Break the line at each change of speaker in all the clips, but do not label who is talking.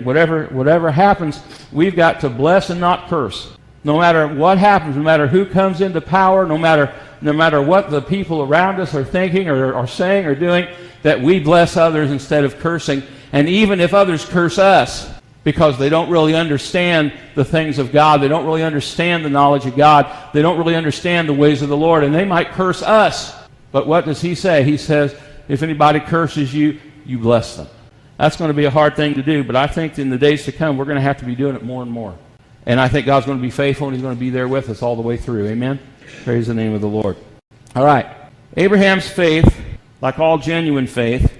Whatever happens, we've got to bless and not curse. No matter what happens, no matter who comes into power, no matter what the people around us are thinking or are saying or doing, that we bless others instead of cursing. And even if others curse us because they don't really understand the things of God, they don't really understand the knowledge of God, they don't really understand the ways of the Lord, and they might curse us. But what does he say? He says, if anybody curses you, you bless them. That's going to be a hard thing to do, but I think in the days to come, we're going to have to be doing it more and more. And I think God's going to be faithful, and he's going to be there with us all the way through. Amen? Praise the name of the Lord. All right. Abraham's faith, like all genuine faith,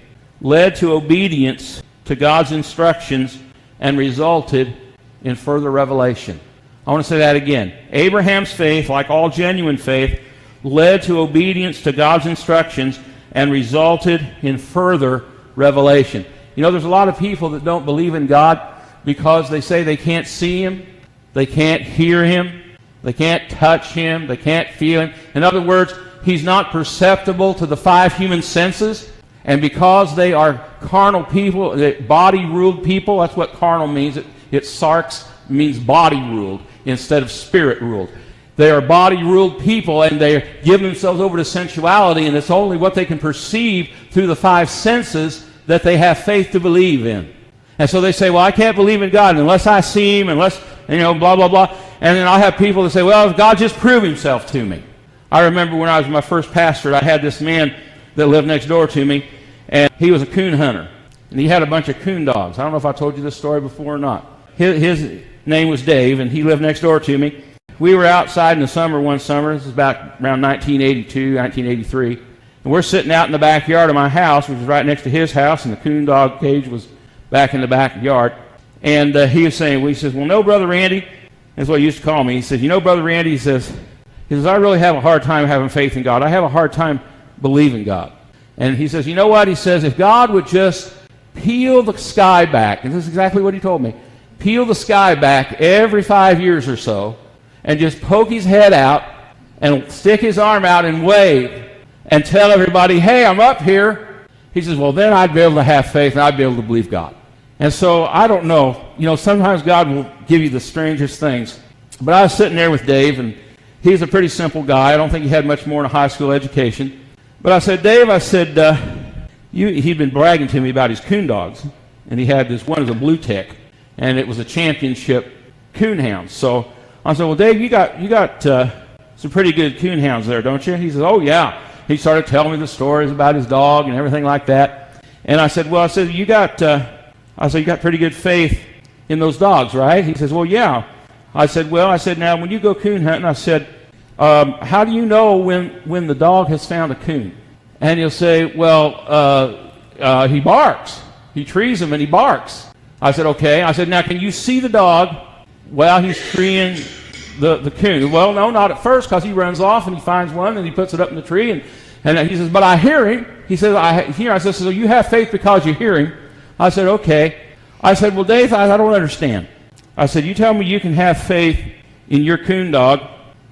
led to obedience to God's instructions and resulted in further revelation. I want to say that again. Abraham's faith, like all genuine faith, led to obedience to God's instructions and resulted in further revelation. You know, there's a lot of people that don't believe in God because they say they can't see him, they can't hear him, they can't touch him, they can't feel him. In other words, he's not perceptible to the five human senses. And because they are carnal people, body-ruled people, that's what carnal means. It sarx means body-ruled instead of spirit-ruled. They are body-ruled people, and they give themselves over to sensuality, and it's only what they can perceive through the five senses that they have faith to believe in. And so they say, well, I can't believe in God unless I see him, unless, blah, blah, blah. And then I'll have people that say, well, God just prove himself to me. I remember when I was my first pastor, I had this man that lived next door to me, and he was a coon hunter. And he had a bunch of coon dogs. I don't know if I told you this story before or not. His name was Dave, and he lived next door to me. We were outside in the summer one summer. This was back around 1982, 1983. And we're sitting out in the backyard of my house, which was right next to his house, and the coon dog cage was back in the backyard. And he was saying, he says, well, no, Brother Randy, that's what he used to call me. He says, Brother Randy, he says, I really have a hard time having faith in God. I have a hard time believing God. And he says, you know what? He says, if God would just peel the sky back, and this is exactly what he told me, peel the sky back every 5 years or so, and just poke his head out and stick his arm out and wave and tell everybody, hey, I'm up here. He says, well, then I'd be able to have faith and I'd be able to believe God. And so I don't know. Sometimes God will give you the strangest things. But I was sitting there with Dave, and he's a pretty simple guy. I don't think he had much more than a high school education. But I said, Dave, he'd been bragging to me about his coon dogs. And he had this one as a blue tick, and it was a championship coon hound. So I said, well, Dave, you got some pretty good coon hounds there, don't you? He says, oh, yeah. He started telling me the stories about his dog and everything like that. And I said, well, you got pretty good faith in those dogs, right? He says, well, yeah. I said, now, when you go coon hunting, I said, how do you know when the dog has found a coon? And he'll say, well, he barks. He trees him and he barks. I said, okay. I said, now, can you see the dog while he's treeing the coon? Well, no, not at first, because he runs off and he finds one and he puts it up in the tree. And he says, but I hear him. He says, I hear. I said, so you have faith because you hear him. I said, okay. I said, well, Dave, I don't understand. I said, you tell me you can have faith in your coon dog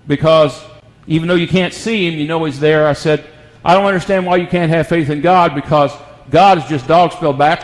because even though you can't see him, you know he's there. I said, I don't understand why you can't have faith in God because God is just dog spelled backwards.